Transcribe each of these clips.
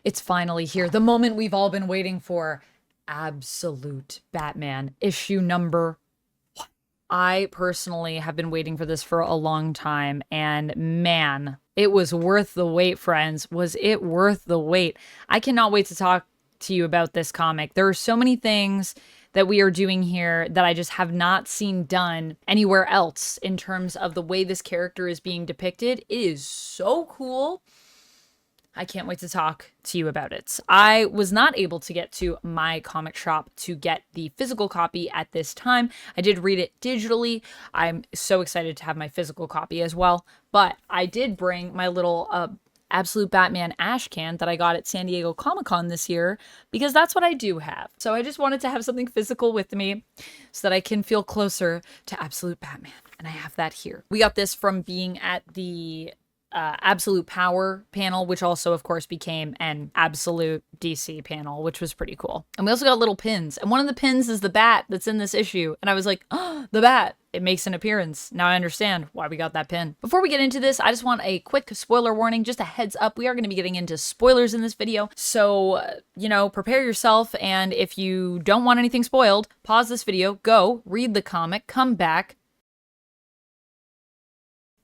It's finally here. The moment we've all been waiting for. Absolute Batman, issue number 1. I personally have been waiting for this for a long time, and man, it was worth the wait, friends. Was it worth the wait? I cannot wait to talk to you about this comic. There are so many things that we are doing here that I just have not seen done anywhere else in terms of the way this character is being depicted. It is so cool. I can't wait to talk to you about it. I was not able to get to my comic shop to get the physical copy at this time. I did read it digitally. I'm so excited to have my physical copy as well. But I did bring my little Absolute Batman ash can that I got at San Diego Comic-Con this year, because that's what I do have. So I just wanted to have something physical with me so that I can feel closer to Absolute Batman. And I have that here. We got this from being at the Absolute Power panel, which also of course became an Absolute DC panel, which was pretty cool. And we also got little pins, and one of the pins is the bat that's in this issue, and I was like, oh, the bat, it makes an appearance. Now I understand why we got that pin. Before we get into this, I just want a quick spoiler warning, just a heads up. We are going to be getting into spoilers in this video, so you know, prepare yourself, and if you don't want anything spoiled, pause this video, go read the comic, come back.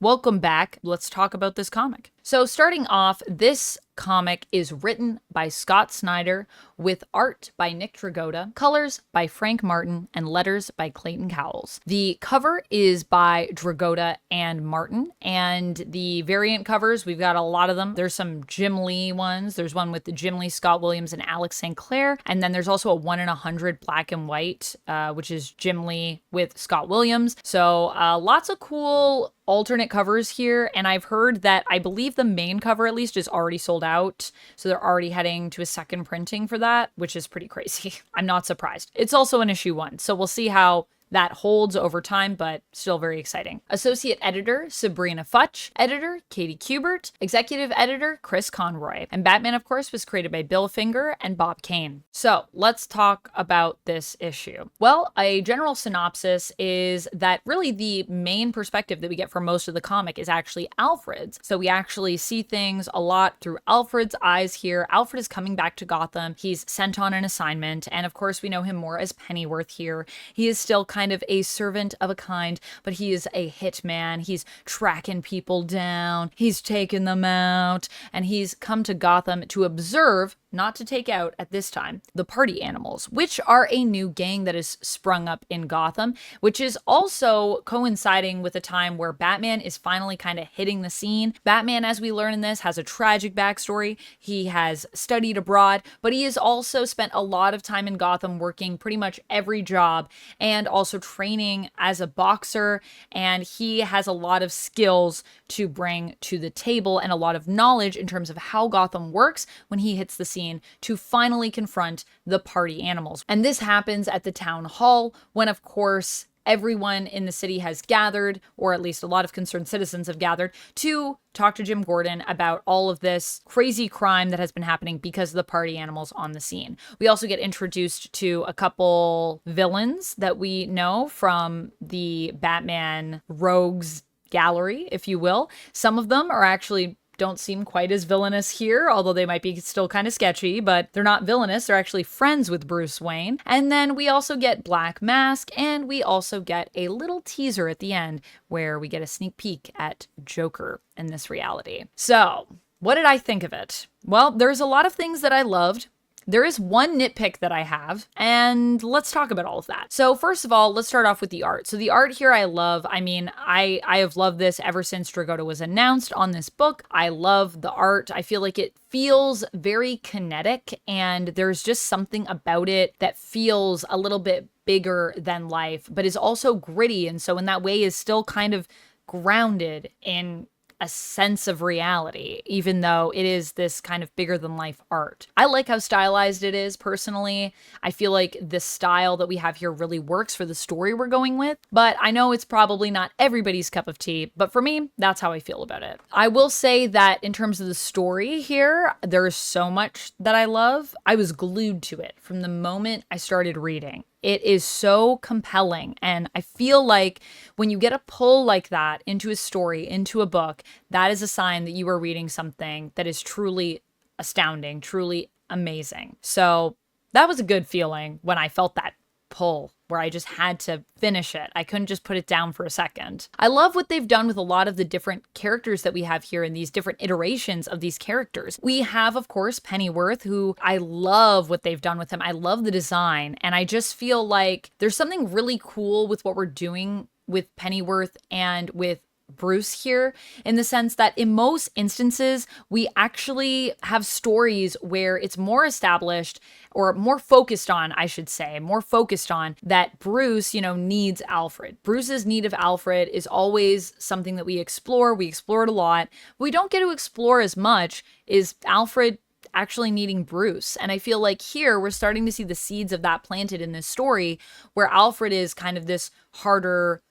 Welcome back. Let's talk about this comic. So starting off, this comic is written by Scott Snyder with art by Nick Dragotta, colors by Frank Martin, and letters by Clayton Cowles. The cover is by Dragotta and Martin, and the variant covers, we've got a lot of them. There's some Jim Lee ones. There's one with the Jim Lee, Scott Williams, and Alex St. Clair, and then there's also a 1 in 100 black and white, which is Jim Lee with Scott Williams. So lots of cool alternate covers here, and I've heard that I believe the main cover at least is already sold out, so they're already heading to a second printing for that, which is pretty crazy. I'm not surprised. It's also an issue 1, so we'll see how that holds over time, but still very exciting. Associate editor, Sabrina Futch. Editor, Katie Kubert. Executive editor, Chris Conroy. And Batman, of course, was created by Bill Finger and Bob Kane. So let's talk about this issue. Well, a general synopsis is that really the main perspective that we get for most of the comic is actually Alfred's. So we actually see things a lot through Alfred's eyes here. Alfred is coming back to Gotham. He's sent on an assignment. And of course, we know him more as Pennyworth here. He is still kind of a servant of a kind, but he is a hitman. He's tracking people down, he's taking them out, and he's come to Gotham to observe, not to take out at this time, the Party Animals, which are a new gang that has sprung up in Gotham, which is also coinciding with a time where Batman is finally kind of hitting the scene. Batman, as we learn in this, has a tragic backstory. He has studied abroad, but he has also spent a lot of time in Gotham working pretty much every job, and also training as a boxer, and he has a lot of skills to bring to the table and a lot of knowledge in terms of how Gotham works when he hits the scene to finally confront the Party Animals. And this happens at the town hall when, of course, everyone in the city has gathered, or at least a lot of concerned citizens have gathered, to talk to Jim Gordon about all of this crazy crime that has been happening because of the Party Animals on the scene. We also get introduced to a couple villains that we know from the Batman Rogues Gallery, if you will. Some of them are actually don't seem quite as villainous here, although they might be still kind of sketchy, but they're not villainous. They're actually friends with Bruce Wayne. And then we also get Black Mask, and we also get a little teaser at the end where we get a sneak peek at Joker in this reality. So, what did I think of it? Well, there's a lot of things that I loved. There is one nitpick that I have, and let's talk about all of that. So first of all, let's start off with the art. So the art here I love. I mean, I have loved this ever since Dragotta was announced on this book. I love the art. I feel like it feels very kinetic, and there's just something about it that feels a little bit bigger than life, but is also gritty, and so in that way is still kind of grounded in a sense of reality, even though it is this kind of bigger than life art. I like how stylized it is personally. I feel like the style that we have here really works for the story we're going with, but I know it's probably not everybody's cup of tea, but for me, that's how I feel about it. I will say that in terms of the story here, there is so much that I love. I was glued to it from the moment I started reading. It is so compelling, and I feel like when you get a pull like that into a story, into a book, that is a sign that you are reading something that is truly astounding, truly amazing. So that was a good feeling when I felt that pull where I just had to finish it. I couldn't just put it down for a second. I love what they've done with a lot of the different characters that we have here in these different iterations of these characters. We have, of course, Pennyworth, who I love what they've done with him. I love the design, and I just feel like there's something really cool with what we're doing with Pennyworth and with Bruce here, in the sense that in most instances, we actually have stories where it's more established, or more focused on, I should say, more focused on that Bruce, needs Alfred. Bruce's need of Alfred is always something that we explore. We explore it a lot. What we don't get to explore as much is Alfred actually needing Bruce. And I feel like here we're starting to see the seeds of that planted in this story, where Alfred is kind of this harder,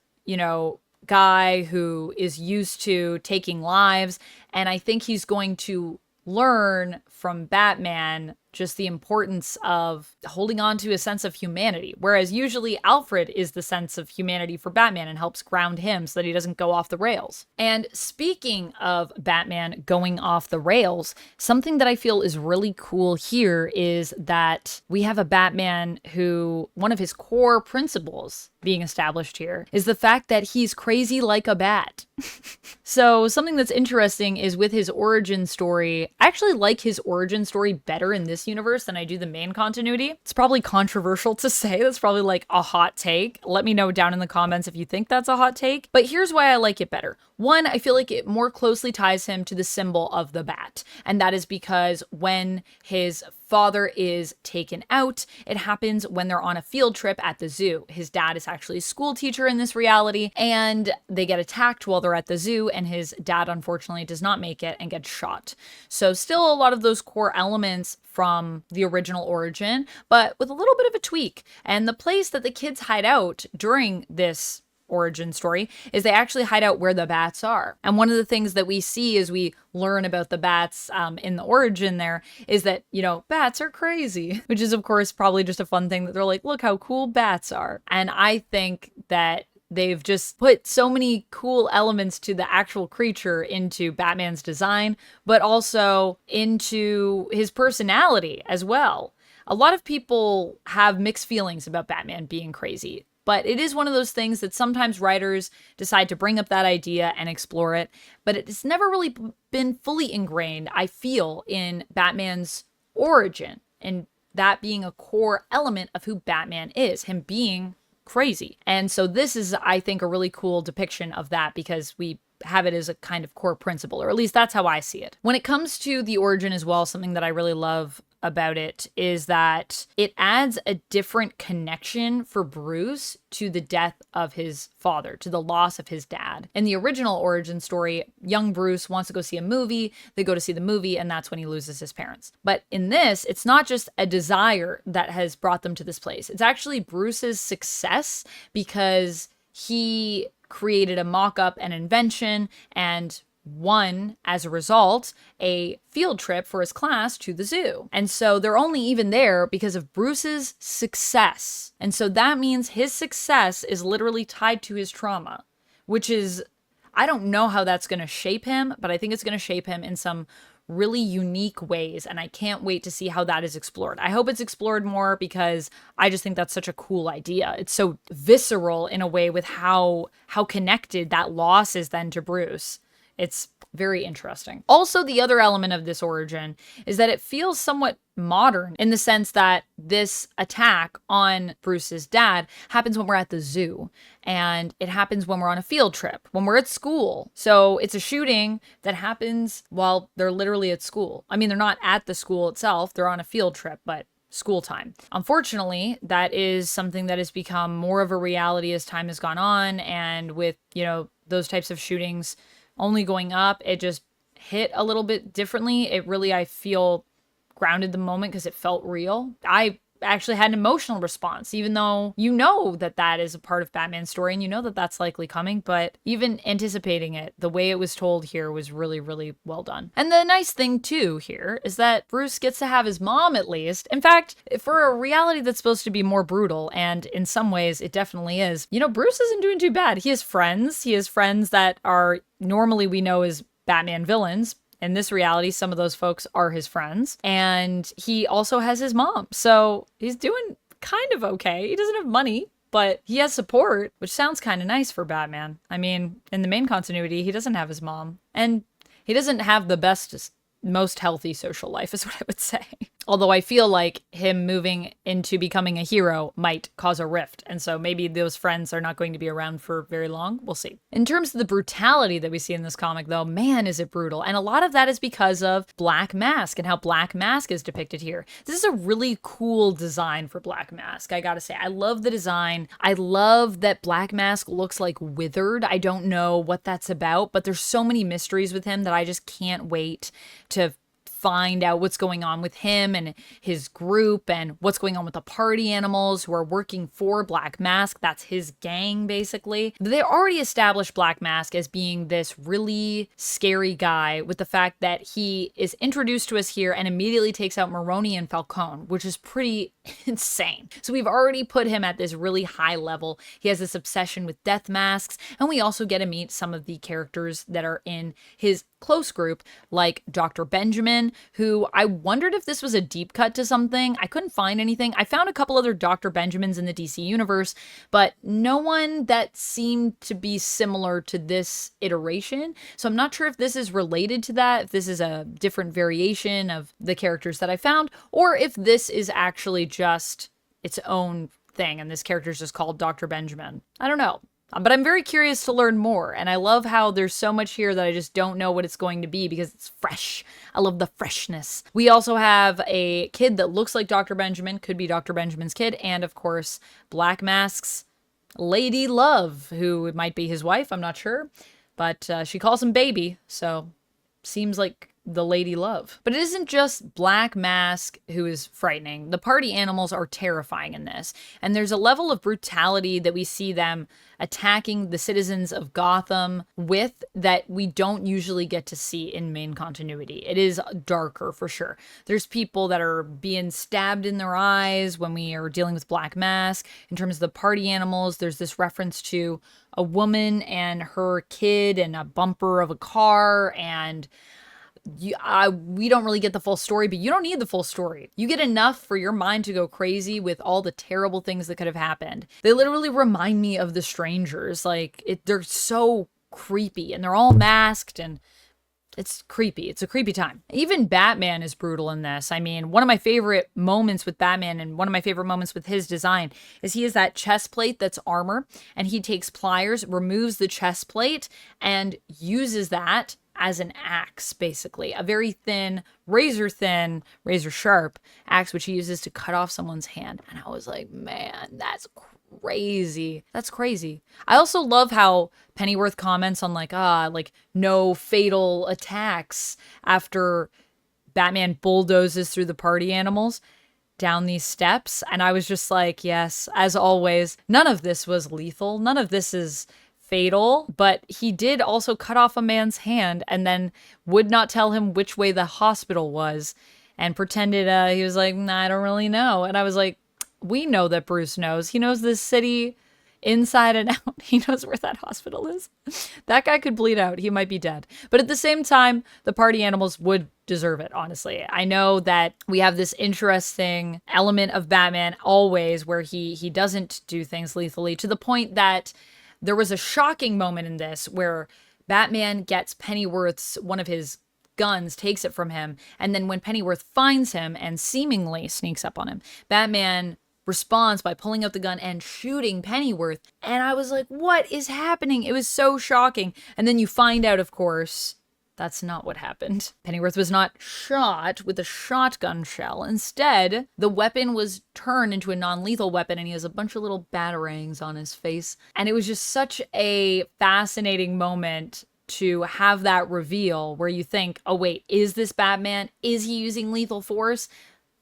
guy who is used to taking lives. And I think he's going to learn from Batman just the importance of holding on to a sense of humanity. Whereas usually Alfred is the sense of humanity for Batman and helps ground him so that he doesn't go off the rails. And speaking of Batman going off the rails, something that I feel is really cool here is that we have a Batman who, one of his core principles being established here is the fact that he's crazy like a bat. So something that's interesting is with his origin story, I actually like his origin story better in this universe than I do the main continuity. It's probably controversial to say. That's probably like a hot take. Let me know down in the comments if you think that's a hot take. But here's why I like it better. One, I feel like it more closely ties him to the symbol of the bat. And that is because when his father is taken out, it happens when they're on a field trip at the zoo. His dad is actually a school teacher in this reality, and they get attacked while they're at the zoo, and his dad unfortunately does not make it and gets shot. So still a lot of those core elements from the original origin, but with a little bit of a tweak. And the place that the kids hide out during this origin story is they actually hide out where the bats are. And one of the things that we see as we learn about the bats in the origin there is that, bats are crazy, which is of course probably just a fun thing that they're like, look how cool bats are. And I think that they've just put so many cool elements to the actual creature into Batman's design, but also into his personality as well. A lot of people have mixed feelings about Batman being crazy. But it is one of those things that sometimes writers decide to bring up that idea and explore it. But it's never really been fully ingrained, I feel, in Batman's origin. And that being a core element of who Batman is, him being crazy. And so this is, I think, a really cool depiction of that because we have it as a kind of core principle, or at least that's how I see it. When it comes to the origin as well, something that I really love about it is that it adds a different connection for Bruce to the death of his father, to the loss of his dad. In the original origin story, young Bruce wants to go see a movie, they go to see the movie, and that's when he loses his parents. But in this, it's not just a desire that has brought them to this place. It's actually Bruce's success because he created a mock-up, an invention, and won, as a result, a field trip for his class to the zoo. And so they're only even there because of Bruce's success. And so that means his success is literally tied to his trauma, which is, I don't know how that's going to shape him, but I think it's going to shape him in some really unique ways, and I can't wait to see how that is explored. I hope it's explored more because I just think that's such a cool idea. It's so visceral in a way with how connected that loss is then to Bruce. It's very interesting. Also, the other element of this origin is that it feels somewhat modern in the sense that this attack on Bruce's dad happens when we're at the zoo, and it happens when we're on a field trip, when we're at school. So it's a shooting that happens while they're literally at school. I mean, they're not at the school itself, they're on a field trip, but school time. Unfortunately, that is something that has become more of a reality as time has gone on, and with, those types of shootings only going up, it just hit a little bit differently. It really, I feel, grounded the moment because it felt real. I actually had an emotional response, even though that is a part of Batman's story and that that's likely coming, but even anticipating it, the way it was told here was really, really well done. And the nice thing too here is that Bruce gets to have his mom at least. In fact, for a reality that's supposed to be more brutal, and in some ways it definitely is, Bruce isn't doing too bad. He has friends that are normally we know as Batman villains in this reality, some of those folks are his friends. And he also has his mom. So he's doing kind of okay. He doesn't have money, but he has support, which sounds kind of nice for Batman. I mean, in the main continuity, he doesn't have his mom. And he doesn't have the best, most healthy social life, is what I would say. Although I feel like him moving into becoming a hero might cause a rift. And so maybe those friends are not going to be around for very long. We'll see. In terms of the brutality that we see in this comic, though, man, is it brutal. And a lot of that is because of Black Mask and how Black Mask is depicted here. This is a really cool design for Black Mask, I gotta say. I love the design. I love that Black Mask looks like withered. I don't know what that's about, but there's so many mysteries with him that I just can't wait to find out what's going on with him and his group and what's going on with the party animals who are working for Black Mask. That's his gang, basically. They already established Black Mask as being this really scary guy, with the fact that he is introduced to us here and immediately takes out Maroni and Falcone, which is pretty insane. So we've already put him at this really high level. He has this obsession with death masks, and we also get to meet some of the characters that are in his close group, like Dr. Benjamin, who I wondered if this was a deep cut to something. I couldn't find anything. I found a couple other Dr. Benjamins in the DC universe, but no one that seemed to be similar to this iteration. So I'm not sure if this is related to that, if this is a different variation of the characters that I found, or if this is actually just its own thing and this character is just called Dr. Benjamin. I don't know. But I'm very curious to learn more, and I love how there's so much here that I just don't know what it's going to be because it's fresh. I love the freshness. We also have a kid that looks like Dr. Benjamin, could be Dr. Benjamin's kid, and of course, Black Mask's Lady Love, who might be his wife, I'm not sure, but she calls him baby, so seems like the Lady Love. But it isn't just Black Mask who is frightening. The party animals are terrifying in this. And there's a level of brutality that we see them attacking the citizens of Gotham with that we don't usually get to see in main continuity. It is darker for sure. There's people that are being stabbed in their eyes when we are dealing with Black Mask. In terms of the party animals, there's this reference to a woman and her kid and a bumper of a car, and we don't really get the full story, but you don't need the full story. You get enough for your mind to go crazy with all the terrible things that could have happened. They literally remind me of The Strangers. Like, they're so creepy, and they're all masked, and it's creepy. It's a creepy time. Even Batman is brutal in this. I mean, one of my favorite moments with Batman and one of my favorite moments with his design is he has that chest plate that's armor, and he takes pliers, removes the chest plate, and uses that as an axe, basically. A very thin, razor sharp axe, which he uses to cut off someone's hand. And I was like, man, that's crazy. That's crazy. I also love how Pennyworth comments on like no fatal attacks after Batman bulldozes through the party animals down these steps. And I was just like, yes, as always, none of this was lethal. None of this is fatal, but he did also cut off a man's hand and then would not tell him which way the hospital was and pretended he was like, nah, I don't really know. And I was like, we know that Bruce knows. He knows this city inside and out. He knows where that hospital is. That guy could bleed out. He might be dead. But at the same time, the party animals would deserve it, honestly. I know that we have this interesting element of Batman always where he doesn't do things lethally, to the point that there was a shocking moment in this where Batman gets Pennyworth's, one of his guns, takes it from him, and then when Pennyworth finds him and seemingly sneaks up on him, Batman responds by pulling out the gun and shooting Pennyworth. And I was like, what is happening? It was so shocking. And then you find out, of course, that's not what happened. Pennyworth was not shot with a shotgun shell. Instead, the weapon was turned into a non-lethal weapon, and he has a bunch of little batarangs on his face. And it was just such a fascinating moment to have that reveal where you think, oh wait, is this Batman? Is he using lethal force?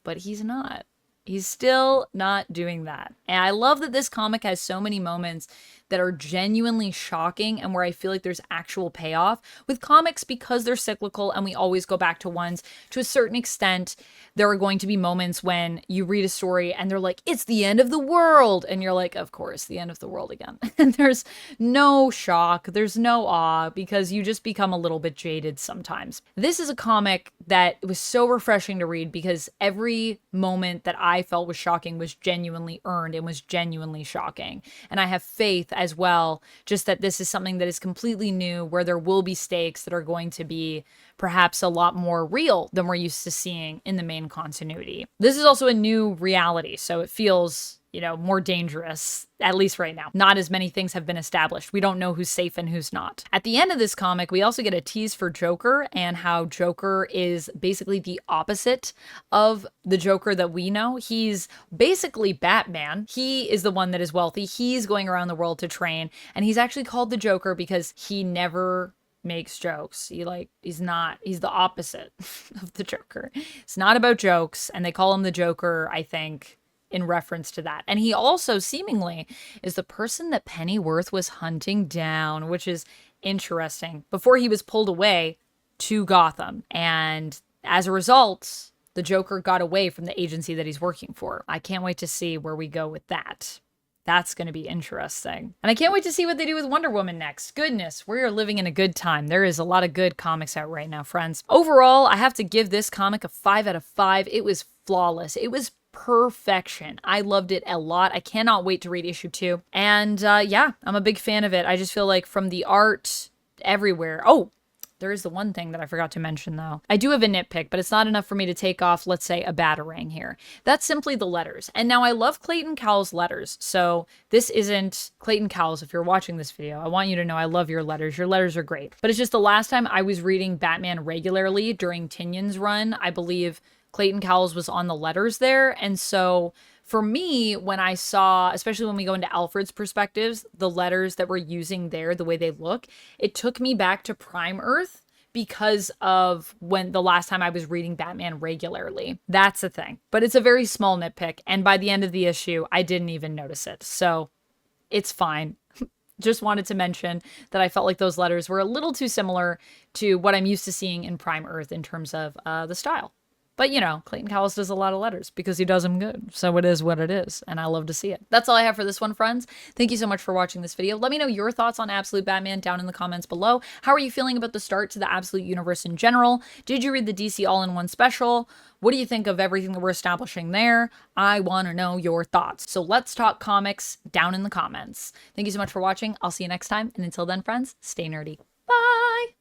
But he's not. He's still not doing that. And I love that this comic has so many moments that are genuinely shocking and where I feel like there's actual payoff. With comics, because they're cyclical and we always go back to ones, to a certain extent, there are going to be moments when you read a story and they're like, it's the end of the world. And you're like, of course, the end of the world again. And there's no shock, there's no awe, because you just become a little bit jaded sometimes. This is a comic that was so refreshing to read because every moment that I felt was shocking was genuinely earned and was genuinely shocking. And I have faith as well, just that this is something that is completely new, where there will be stakes that are going to be perhaps a lot more real than we're used to seeing in the main continuity. This is also a new reality, so it feels, you know, more dangerous, at least right now. Not as many things have been established. We don't know who's safe and who's not. At the end of this comic, we also get a tease for Joker and how Joker is basically the opposite of the Joker that we know. He's basically Batman. He is the one that is wealthy. He's going around the world to train, and he's actually called the Joker because he never makes jokes. He's the opposite of the Joker. It's not about jokes, and they call him the Joker, I think, in reference to that. And he also seemingly is the person that Pennyworth was hunting down, which is interesting, before he was pulled away to Gotham. And as a result, the Joker got away from the agency that he's working for. I can't wait to see where we go with that. That's going to be interesting. And I can't wait to see what they do with Wonder Woman next. Goodness, we are living in a good time. There is a lot of good comics out right now, friends. Overall, I have to give this comic a 5 out of 5. It was flawless. It was perfection. I loved it a lot. I cannot wait to read issue 2. And yeah, I'm a big fan of it. I just feel like from the art everywhere. Oh, there is the one thing that I forgot to mention, though. I do have a nitpick, but it's not enough for me to take off, let's say, a batarang here. That's simply the letters. And now I love Clayton Cowles' letters, so this isn't Clayton Cowles. If you're watching this video, I want you to know I love your letters. Your letters are great. But it's just the last time I was reading Batman regularly during Tynion's run, I believe Clayton Cowles was on the letters there, and so for me, when I saw, especially when we go into Alfred's perspectives, the letters that we're using there, the way they look, it took me back to Prime Earth because of when the last time I was reading Batman regularly. That's the thing. But it's a very small nitpick, and by the end of the issue, I didn't even notice it. So it's fine. Just wanted to mention that I felt like those letters were a little too similar to what I'm used to seeing in Prime Earth in terms of the style. But, you know, Clayton Cowles does a lot of letters because he does them good. So it is what it is, and I love to see it. That's all I have for this one, friends. Thank you so much for watching this video. Let me know your thoughts on Absolute Batman down in the comments below. How are you feeling about the start to the Absolute Universe in general? Did you read the DC All-in-One special? What do you think of everything that we're establishing there? I want to know your thoughts. So let's talk comics down in the comments. Thank you so much for watching. I'll see you next time. And until then, friends, stay nerdy. Bye!